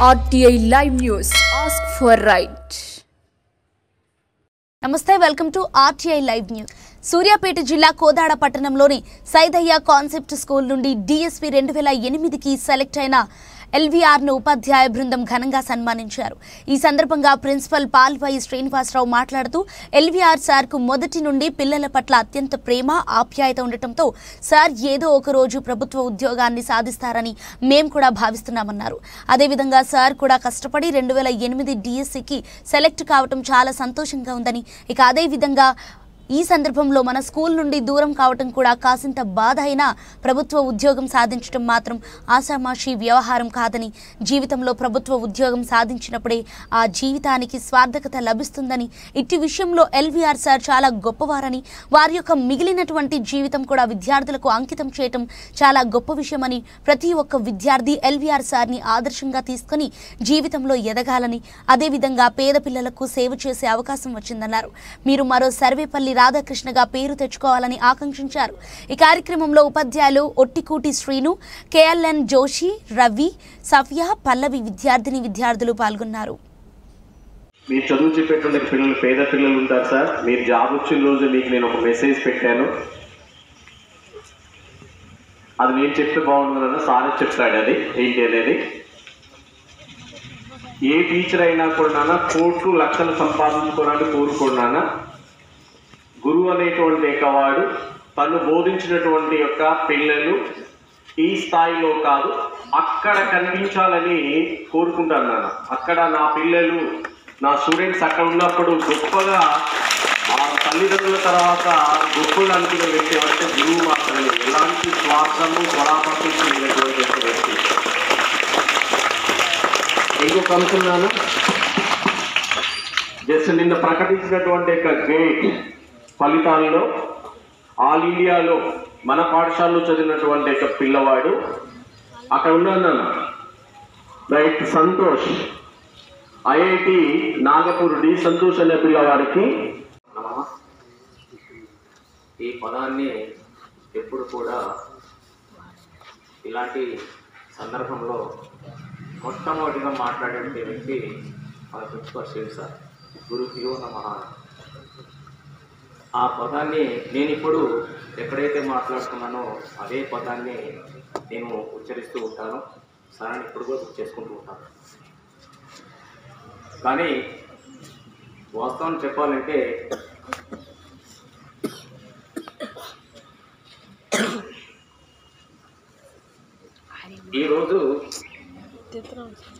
RTI Live News. Ask for right. నమస్తే, welcome to RTI Live News. Suryapet జిల్లా కోదాడ పట్టణంలోని Saidaiah concept school నుండి DSP 2008కి select అయిన LVRను ఉపాధ్యాయ బృందం ఘనంగా సన్మానించారు. ఈ సందర్భంగా ప్రిన్సిపల్ పాల్వాయి శ్రీనివాసరావు మాట్లాడుతూ LVR సార్కు మొదటి నుండి పిల్లల పట్ల అత్యంత ప్రేమ ఆప్యాయత ఉండటంతో సార్ ఏదో ఒక రోజు ప్రభుత్వ ఉద్యోగాన్ని సాధిస్తారని మేము కూడా భావిస్తున్నామన్నారు. అదేవిధంగా సార్ కూడా కష్టపడి 2008 DSCకి సెలెక్ట్ కావటం చాలా సంతోషంగా ఉందని, ఇక అదేవిధంగా ఈ సందర్భంలో మన స్కూల్ నుండి దూరం కావటం కూడా కాసింత బాధ అయినా ప్రభుత్వ ఉద్యోగం సాధించడం మాత్రం ఆషామాషి వ్యవహారం కాదని, జీవితంలో ప్రభుత్వ ఉద్యోగం సాధించినప్పుడే ఆ జీవితానికి స్వార్థకత లభిస్తుందని, ఇట్టి విషయంలో LVR సార్ చాలా గొప్పవారని, వారి యొక్క మిగిలినటువంటి జీవితం కూడా విద్యార్థులకు అంకితం చేయటం చాలా గొప్ప విషయమని, ప్రతి ఒక్క విద్యార్థి LVR సార్ని ఆదర్శంగా తీసుకొని జీవితంలో ఎదగాలని, అదేవిధంగా పేద పిల్లలకు సేవ చేసే అవకాశం వచ్చిందన్నారు. మీరు మరో సర్వేపల్లి రాధాకృష్ణగా పేరు తెచ్చుకోవాలని ఆకాంక్షించారు. ఈ కార్యక్రమంలో ఉపాధ్యాయులు ఒట్టికూటి శ్రీను, KLN జోషి, రవి, సఫియా, పల్లవి విద్యార్థులు పాల్గొన్నారు. మీరు చదువు చెప్పేటువంటి పిల్లలు పేద పిల్లలు ఉంటారు సార్. మీరు జాబ్ వచ్చిన రోజు మీకు నేను ఒక మెసేజ్ పెట్టాను. అది నేను చెప్తే బాగుంటుందన్న సార్ చెప్తాడు అది ఏంటి అనేది. ఏ టీచర్ అయినా కూడా కోట్లు లక్షలు సంపాదించుకోవడానికి కోరుకున్నానా, గురువు అనేటువంటి వాడు తను బోధించినటువంటి యొక్క పిల్లలు ఈ స్థాయిలో కాదు అక్కడ కనిపించాలని కోరుకుంటాను నాన్న. అక్కడ నా పిల్లలు నా స్టూడెంట్స్ అక్కడ ఉన్నప్పుడు గొప్పగా ఆ తల్లిదండ్రుల తర్వాత గొప్పలు అనుకునే వ్యక్తి ఎవరైతే గురువు మాత్రమే. ఎలాంటి స్వార్థము స్వలాభాసం లేనటువంటి వ్యక్తి. ఇంకొక అంశం జస్ట్ నిన్న ప్రకటించినటువంటి యొక్క గ్రేడ్ ఫలితాల్లో ఆల్ ఇండియాలో మన పాఠశాలలో చదివినటువంటి ఒక పిల్లవాడు అక్కడ ఉన్నాను రైట్ సంతోష్, IIT నాగపూర్ డి సంతోష్ అనే పిల్లవాడికి ఈ పదాన్ని ఎప్పుడు కూడా ఇలాంటి సందర్భంలో మొట్టమొదటిగా మాట్లాడే వ్యక్తి మన ప్రిన్సిపల్ శ్రీ సార్, గురుభ్యో నమః. ఆ పదాన్ని నేను ఇప్పుడు ఎక్కడైతే మాట్లాడుతున్నానో అదే పదాన్ని నేను ఉచ్చరిస్తూ ఉంటాను. సార్ ఇప్పుడు కూడా గుర్తు చేసుకుంటూ ఉంటాను. కానీ వాస్తవం చెప్పాలంటే ఈరోజు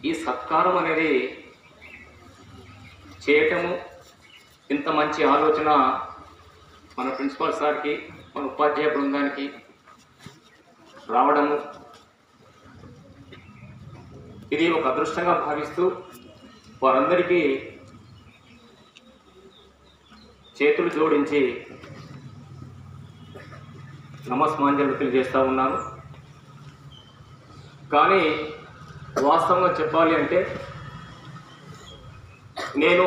ఈ సత్కారం అనేది చేయటము, ఇంత మంచి ఆలోచన మన ప్రిన్సిపల్ సార్కి, మన ఉపాధ్యాయ బృందానికి రావడము, ఇది ఒక అదృష్టంగా భావిస్తూ వారందరికీ చేతులు జోడించి నమస్మాంజలు తెలియజేస్తూ ఉన్నాను. కానీ వాస్తవంగా చెప్పాలి అంటే నేను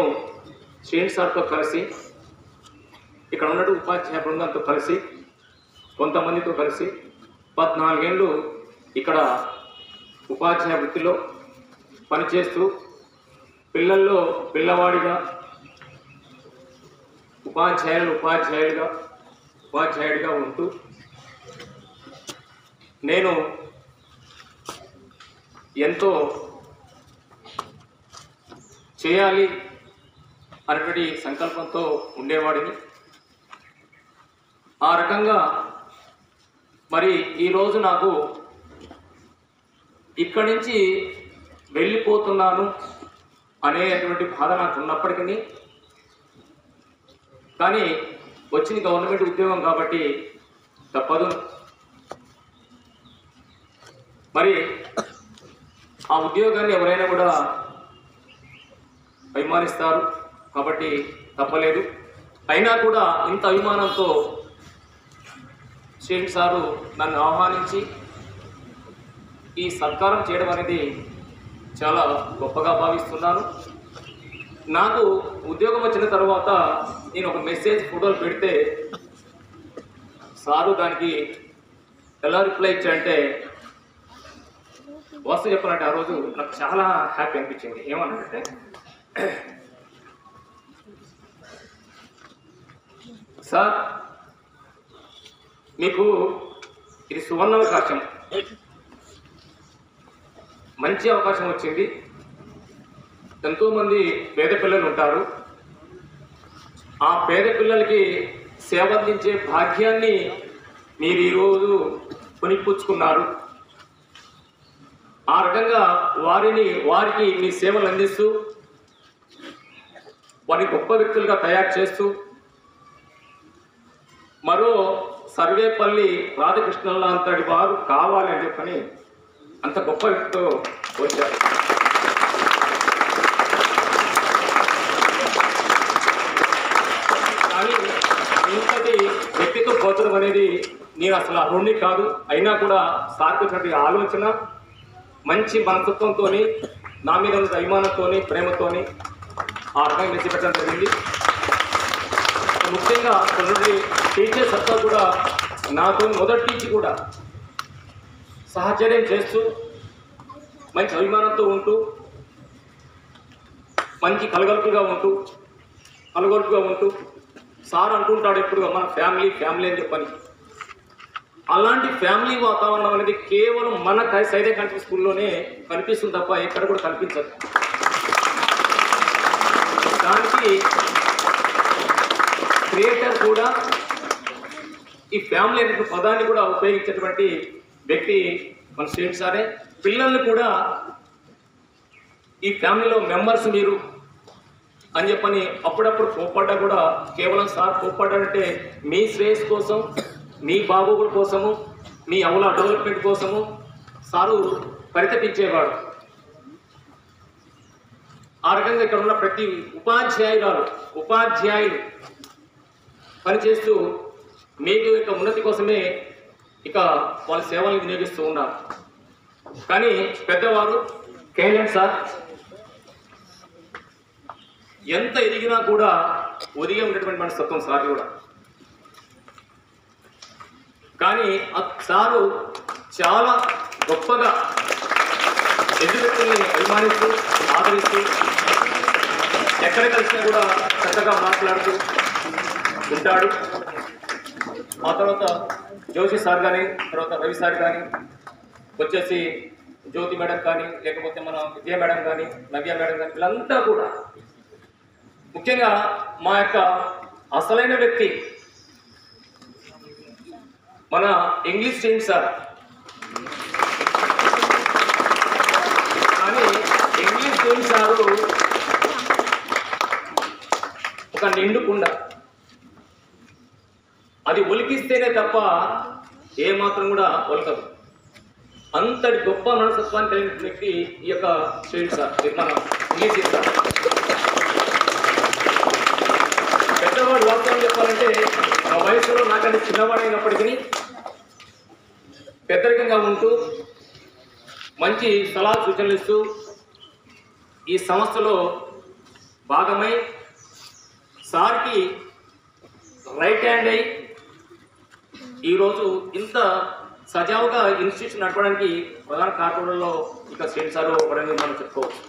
శ్రీని సార్తో కలిసి, ఇక్కడ ఉన్నట్టు ఉపాధ్యాయ బృందంతో కలిసి, కొంతమందితో కలిసి 14 ఏళ్ళు ఇక్కడ ఉపాధ్యాయ వృత్తిలో పనిచేస్తూ పిల్లల్లో పిల్లవాడిగా, ఉపాధ్యాయుడిగా ఉంటూ నేను ఎంతో చేయాలి అనేటువంటి సంకల్పంతో ఉండేవాడిని. ఆ రకంగా మరి ఈరోజు నాకు ఇక్కడి నుంచి వెళ్ళిపోతున్నాను అనేటువంటి బాధ నాకు ఉన్నప్పటికీ, కానీ వచ్చింది గవర్నమెంట్ ఉద్యోగం కాబట్టి తప్పదు. మరి ఆ ఉద్యోగాన్ని ఎవరైనా కూడా అభిమానిస్తారు కాబట్టి తప్పలేదు. అయినా కూడా ఇంత అభిమానంతో శ్రీని సారు నన్ను ఆహ్వానించి ఈ సత్కారం చేయడం అనేది చాలా గొప్పగా భావిస్తున్నాను. నాకు ఉద్యోగం వచ్చిన తర్వాత నేను ఒక మెసేజ్ ఫోటోలు పెడితే సారు దానికి ఎలా రిప్లై ఇచ్చారంటే, వాస్తు చెప్పాలంటే ఆ రోజు నాకు చాలా హ్యాపీ అనిపించింది. ఏమన్నానంటే, సార్ మీకు ఇది సువర్ణావకాశం, మంచి అవకాశం వచ్చింది. ఎంతోమంది పేద పిల్లలు ఉంటారు. ఆ పేద పిల్లలకి సేవ అందించే భాగ్యాన్ని మీరు ఈరోజు కొనిపుచ్చుకున్నారు. ఆ రకంగా వారికి మీ సేవలు అందిస్తూ వారిని గొప్ప వ్యక్తులుగా తయారు చేస్తూ మరో సర్వేపల్లి రాధాకృష్ణన్ల అంతటి వారు కావాలి అని చెప్పని అంత గొప్ప వ్యక్తితో వచ్చారు. కానీ ఇంతటి వ్యక్తిత్వ గోచరం అనేది నేను అసలు అర్హుడిని కాదు. అయినా కూడా సార్కి వచ్చినటువంటి ఆలోచన మంచి మనస్తత్వంతో, నా మీద ఉన్న అభిమానంతో, ప్రేమతో ఆ రకంగా నిలిచిపెట్టడం జరిగింది. ముఖ్యంగా కొన్ని టీచర్స్ అంతా కూడా నాతో మొదటి నుంచి కూడా సహచర్యం చేస్తూ మంచి అభిమానంతో ఉంటూ మంచి కలగలుపుగా ఉంటూ సార్ అంటుంటాడు ఎప్పుడు మన ఫ్యామిలీ అని చెప్పని. అలాంటి ఫ్యామిలీ వాతావరణం అనేది కేవలం మన సైదే కంట్రీ స్కూల్లోనే కనిపిస్తుంది తప్ప ఎక్కడ కూడా కనిపించదు. దానికి క్రియేటర్ కూడా ఈ ఫ్యామిలీ అనే పదాన్ని కూడా ఉపయోగించేటువంటి వ్యక్తి మన స్టూడెంట్ సారే. పిల్లల్ని కూడా ఈ ఫ్యామిలీలో మెంబర్స్ మీరు అని చెప్పని అప్పుడప్పుడు కోప్పడ్డా కూడా కేవలం సార్ కోప్పడ్డాడంటే మీ శ్రేయస్ కోసం, మీ బాగోగుల కోసము, మీ అవుల డెవలప్మెంట్ కోసము సారు పరితపించేవాడు. ఆ రకంగా ఇక్కడ ఉన్న ప్రతి ఉపాధ్యాయులు పనిచేస్తూ మీకు యొక్క ఉన్నతి కోసమే ఇక వాళ్ళ సేవలను వినియోగిస్తూ ఉన్నారు. కానీ పెద్దవారు కేఎల్ఎన్ సార్ ఎంత ఎదిగినా కూడా ఒదిగే ఉన్నటువంటి మనస్తత్వం సార్ కూడా. కానీ సారు చాలా గొప్పగా ఎదురు వ్యక్తుల్ని అభిమానిస్తూ ఆదరిస్తూ ఎక్కడ కలిసినా కూడా చక్కగా మాట్లాడుతూ ఉంటాడు. ఆ తర్వాత జోషి సార్ కానీ, తర్వాత రవి సార్ కానీ, వచ్చేసి జ్యోతి మేడం కానీ, లేకపోతే మన విజయ మేడం కానీ, నవ్య మేడం కానీ, వీళ్ళంతా కూడా ముఖ్యంగా మా యొక్క అసలైన వ్యక్తి మన ఇంగ్లీష్ స్టూడెంట్ సార్. కానీ ఇంగ్లీష్ స్టూడెంట్ సారు ఒక నిండుకుండ, అది ఒలికిస్తేనే తప్ప ఏమాత్రం కూడా ఒలకదు. అంతటి గొప్ప మనస్తత్వాన్ని కలిగిన వ్యక్తి ఈ యొక్క స్టూడెంట్ సార్, మన ఇంగ్లీష్ సార్. పెద్దవాడు వాస్తవం చెప్పాలంటే ఆ వయసులో నాకంటే చిన్నవాడైనప్పటికీ పెద్దరికంగా ఉంటూ మంచి సలహా సూచనలు ఇస్తూ ఈ సంస్థలో భాగమై సార్కి రైట్ హ్యాండ్ అయి ఈరోజు ఇంత సజావుగా ఇన్స్టిట్యూషన్ నడపడానికి ప్రధాన కారణంలో ఇక స్టేట్ సార్ ఒకడని మనం చెప్పుకోవచ్చు.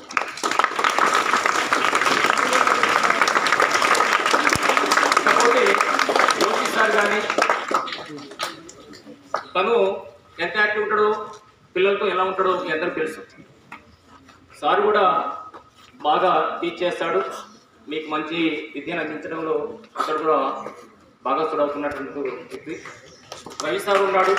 కాకపోతే యోగి సార్ కానీ తను ఎంత యాక్టివ్ ఉంటాడో, పిల్లలతో ఎలా ఉంటాడో మీ అందరికీ తెలుసు. సార్ కూడా బాగా టీచ్ చేస్తాడు. మీకు మంచి విద్యను అందించడంలో అక్కడ కూడా బాగా చూడవుతున్నటువంటి వ్యక్తి. రవి సార్ ఉన్నాడు.